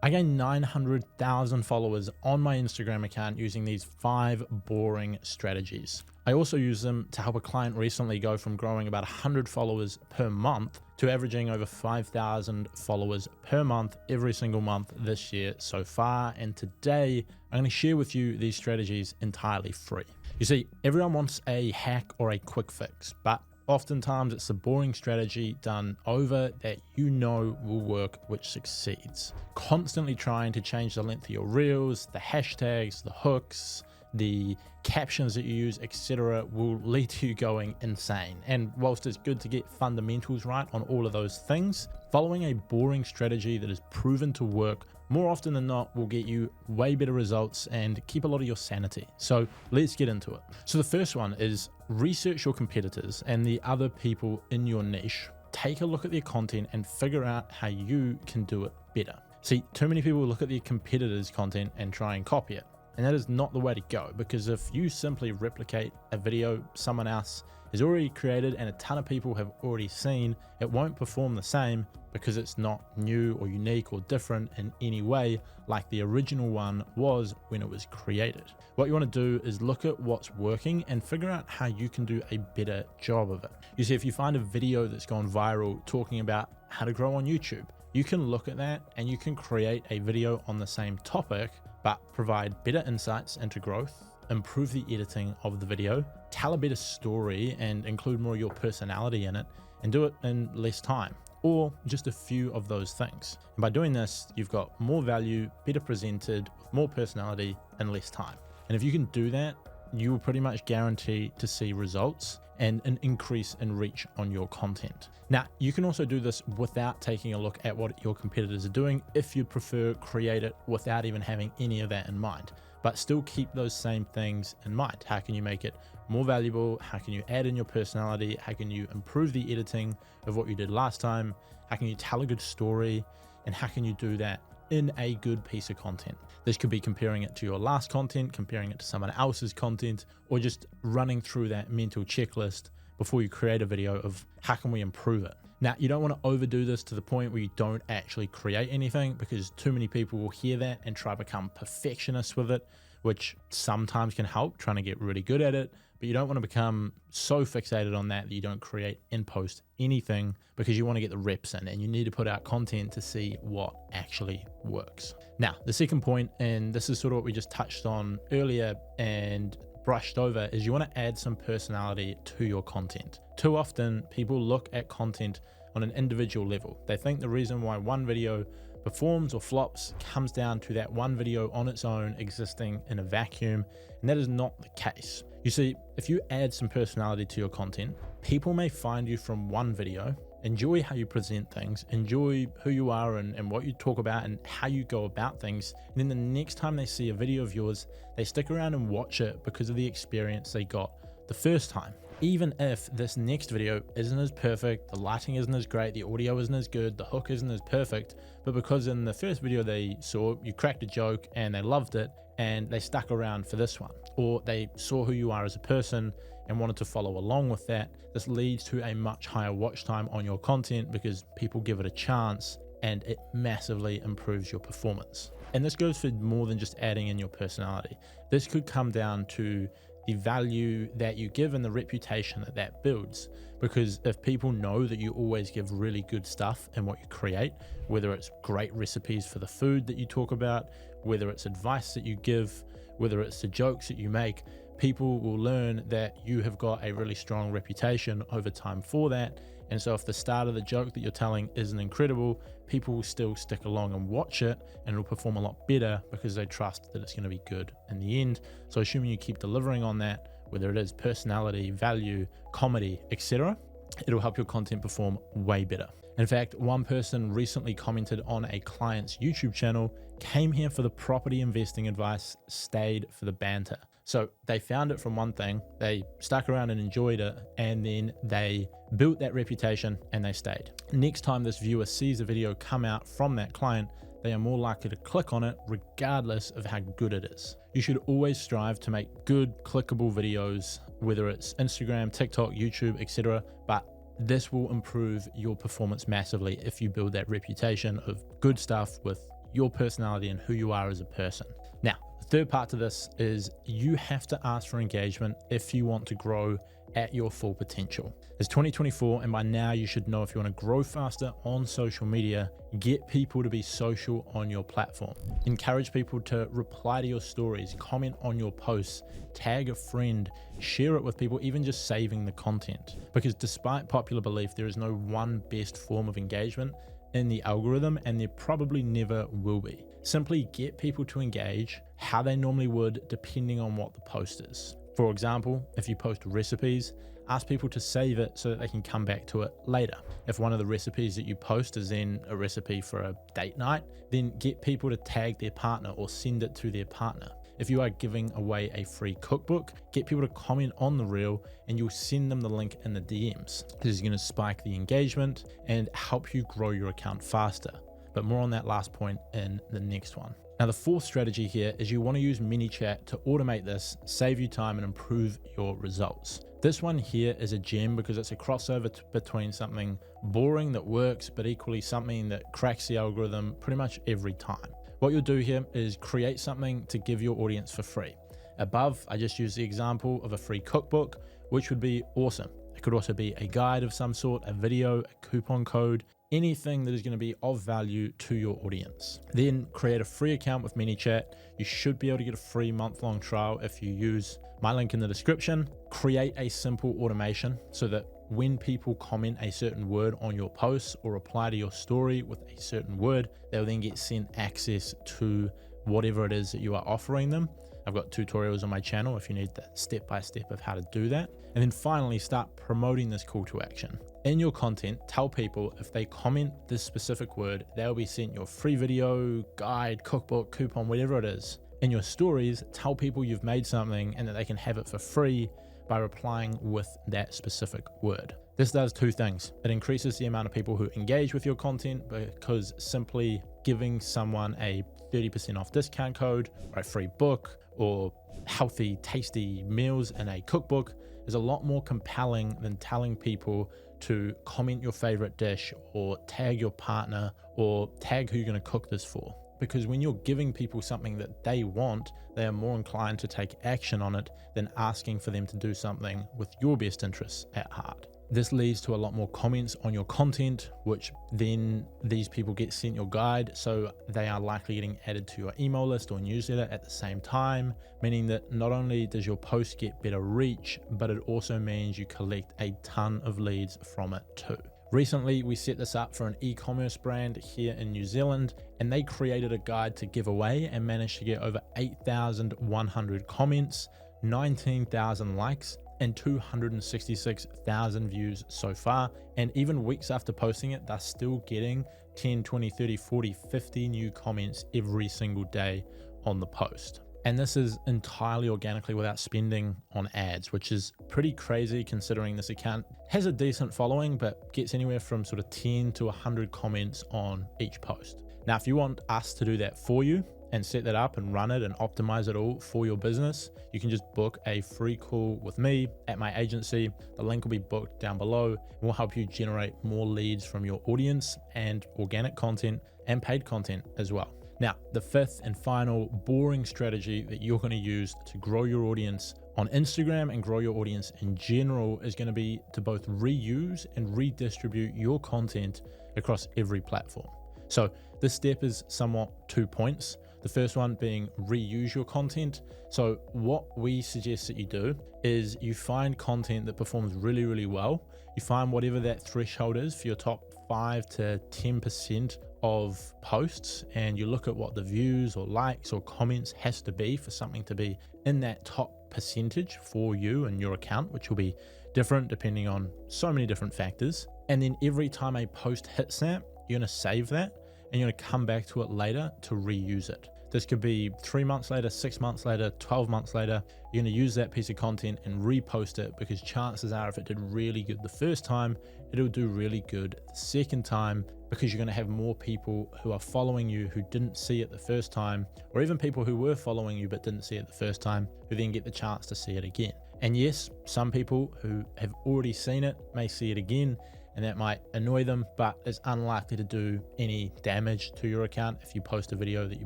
I gained 900,000 followers on my Instagram account using these 5 boring strategies. I also used them to help a client recently go from growing about 100 followers per month to averaging over 5,000 followers per month every single month this year so far. And today I'm going to share with you these strategies entirely free. You see, everyone wants a hack or a quick fix, but oftentimes it's the boring strategy done over that you know will work which succeeds. Constantly trying to change the length of your reels, the hashtags, the hooks, the captions that you use, etc. will lead to you going insane. And whilst it's good to get fundamentals right on all of those things, following a boring strategy that is proven to work more often than not will get you way better results and keep a lot of your sanity. So let's get into it. So the first one is research your competitors and the other people in your niche. Take a look at their content and figure out how you can do it better. See, too many people look at their competitors' content and try and copy it. And that is not the way to go, because if you simply replicate a video someone else has already created and a ton of people have already seen, it won't perform the same because it's not new or unique or different in any way like the original one was when it was created. What you want to do is look at what's working and figure out how you can do a better job of it. You see, if you find a video that's gone viral talking about how to grow on YouTube, you can look at that and you can create a video on the same topic, but provide better insights into growth, improve the editing of the video, tell a better story and include more of your personality in it, and do it in less time, or just a few of those things. And by doing this, you've got more value, better presented, with more personality and less time. And if you can do that, you will pretty much guarantee to see results and an increase in reach on your content. Now, you can also do this without taking a look at what your competitors are doing if you prefer create it without even having any of that in mind, but still keep those same things in mind. How can you make it more valuable? How can you add in your personality? How can you improve the editing of what you did last time? How can you tell a good story? And how can you do that in a good piece of content? This could be comparing it to your last content, comparing it to someone else's content, or just running through that mental checklist before you create a video of how can we improve it. Now, you don't want to overdo this to the point where you don't actually create anything, because too many people will hear that and try to become perfectionists with it, which sometimes can help trying to get really good at it. But you don't want to become so fixated on that you don't create and post anything, because you want to get the reps in and you need to put out content to see what actually works. Now, the second point, and this is sort of what we just touched on earlier and brushed over, is you want to add some personality to your content. Too often people look at content on an individual level. They think the reason why one video performs or flops comes down to that one video on its own existing in a vacuum, and that is not the case. You see, if you add some personality to your content, people may find you from one video, enjoy how you present things, enjoy who you are and what you talk about and how you go about things, and then the next time they see a video of yours, they stick around and watch it because of the experience they got the first time. Even if this next video isn't as perfect, the lighting isn't as great, the audio isn't as good, the hook isn't as perfect, but because in the first video they saw you cracked a joke and they loved it and they stuck around for this one, or they saw who you are as a person and wanted to follow along with that, this leads to a much higher watch time on your content because people give it a chance and it massively improves your performance. And this goes for more than just adding in your personality. This could come down to the value that you give and the reputation that builds. Because if people know that you always give really good stuff in what you create, whether it's great recipes for the food that you talk about, whether it's advice that you give, whether it's the jokes that you make, people will learn that you have got a really strong reputation over time for that. And so if the start of the joke that you're telling isn't incredible, people will still stick along and watch it, and it'll perform a lot better because they trust that it's going to be good in the end. So assuming you keep delivering on that, whether it is personality, value, comedy, etc., it'll help your content perform way better. In fact, one person recently commented on a client's YouTube channel, came here for the property investing advice, stayed for the banter. So they found it from one thing, they stuck around and enjoyed it, and then they built that reputation and they stayed. Next time this viewer sees a video come out from that client, they are more likely to click on it regardless of how good it is. You should always strive to make good clickable videos, whether it's Instagram, TikTok, YouTube, etc. But this will improve your performance massively if you build that reputation of good stuff with your personality and who you are as a person. Now, the third part to this is you have to ask for engagement if you want to grow at your full potential. It's 2024, and by now you should know if you want to grow faster on social media, get people to be social on your platform. Encourage people to reply to your stories, comment on your posts, tag a friend, share it with people, even just saving the content. Because despite popular belief, there is no one best form of engagement in the algorithm, and there probably never will be. Simply get people to engage how they normally would, depending on what the post is. For example, if you post recipes, ask people to save it so that they can come back to it later. If one of the recipes that you post is then a recipe for a date night, then get people to tag their partner or send it to their partner. If you are giving away a free cookbook, get people to comment on the reel and you'll send them the link in the DMs. This is going to spike the engagement and help you grow your account faster. But more on that last point in the next one. Now, the fourth strategy here is you want to use MiniChat to automate this, save you time, and improve your results. This one here is a gem because it's a crossover between something boring that works, but equally something that cracks the algorithm pretty much every time. What you'll do here is create something to give your audience for free. Above, I just used the example of a free cookbook, which would be awesome. It could also be a guide of some sort, a video, a coupon code, anything that is going to be of value to your audience. Then create a free account with MiniChat. You should be able to get a free month-long trial if you use my link in the description. Create a simple automation so that when people comment a certain word on your posts or reply to your story with a certain word, they'll then get sent access to whatever it is that you are offering them. I've got tutorials on my channel if you need the step-by-step of how to do that. And then finally, start promoting this call to action. In your content, tell people if they comment this specific word, they'll be sent your free video, guide, cookbook, coupon, whatever it is. In your stories, tell people you've made something and that they can have it for free by replying with that specific word. This does two things. It increases the amount of people who engage with your content because simply giving someone a 30% off discount code or a free book or healthy, tasty meals in a cookbook is a lot more compelling than telling people to comment your favorite dish or tag your partner or tag who you're going to cook this for. Because when you're giving people something that they want, they are more inclined to take action on it than asking for them to do something with your best interests at heart. This leads to a lot more comments on your content, which then these people get sent your guide, so they are likely getting added to your email list or newsletter at the same time, meaning that not only does your post get better reach, but it also means you collect a ton of leads from it too. Recently, we set this up for an e-commerce brand here in New Zealand, and they created a guide to give away and managed to get over 8,100 comments, 19,000 likes, and 266,000 views so far. And even weeks after posting it, they're still getting 10, 20, 30, 40, 50 new comments every single day on the post. And this is entirely organically without spending on ads, which is pretty crazy considering this account has a decent following, but gets anywhere from sort of 10 to 100 comments on each post. Now, if you want us to do that for you and set that up and run it and optimize it all for your business, you can just book a free call with me at my agency. The link will be booked down below, and we'll help you generate more leads from your audience and organic content and paid content as well. Now, the fifth and final boring strategy that you're going to use to grow your audience on Instagram and grow your audience in general is going to be to both reuse and redistribute your content across every platform. So this step is somewhat 2 points. The first one being reuse your content. So what we suggest that you do is you find content that performs really, really well. You find whatever that threshold is for your top 5 to 10% of posts, and you look at what the views or likes or comments has to be for something to be in that top percentage for you and your account, which will be different depending on so many different factors. And then every time a post hits that, you're going to save that and you're going to come back to it later to reuse it. This could be 3 months later, 6 months later, 12 months later. You're going to use that piece of content and repost it because chances are if it did really good the first time, it'll do really good the second time, because you're going to have more people who are following you who didn't see it the first time, or even people who were following you but didn't see it the first time, who then get the chance to see it again. And yes, some people who have already seen it may see it again, and that might annoy them, but it's unlikely to do any damage to your account if you post a video that you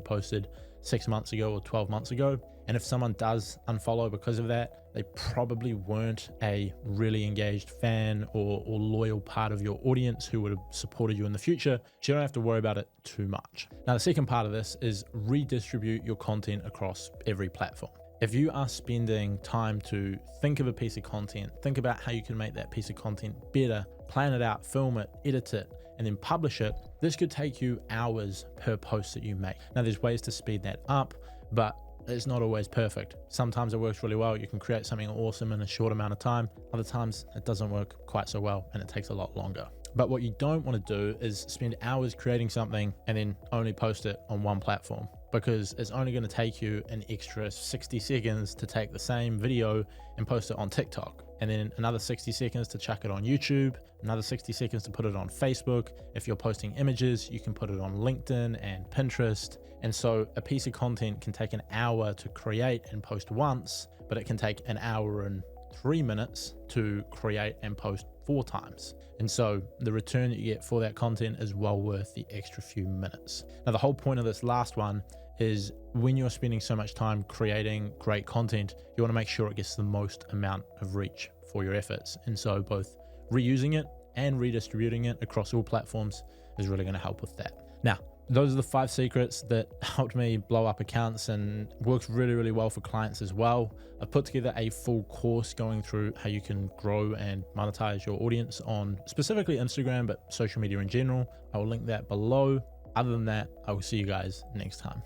posted 6 months ago or 12 months ago. And if someone does unfollow because of that, they probably weren't a really engaged fan or loyal part of your audience who would have supported you in the future. So you don't have to worry about it too much. Now, the second part of this is redistribute your content across every platform. If you are spending time to think of a piece of content, think about how you can make that piece of content better, plan it out, film it, edit it, and then publish it, this could take you hours per post that you make. Now, there's ways to speed that up, but it's not always perfect. Sometimes it works really well. You can create something awesome in a short amount of time. Other times it doesn't work quite so well and it takes a lot longer. But what you don't want to do is spend hours creating something and then only post it on one platform, because it's only going to take you an extra 60 seconds to take the same video and post it on TikTok, and then another 60 seconds to chuck it on YouTube, another 60 seconds to put it on Facebook. If you're posting images, you can put it on LinkedIn and Pinterest. And so a piece of content can take an hour to create and post once, but it can take an hour and 3 minutes to create and post 4 times. And so the return that you get for that content is well worth the extra few minutes. Now, the whole point of this last one is when you're spending so much time creating great content, you want to make sure it gets the most amount of reach for your efforts. And so both reusing it and redistributing it across all platforms is really going to help with that. Now, those are the 5 secrets that helped me blow up accounts and works really, really well for clients as well. I've put together a full course going through how you can grow and monetize your audience on specifically Instagram, but social media in general. I will link that below. Other than that, I will see you guys next time.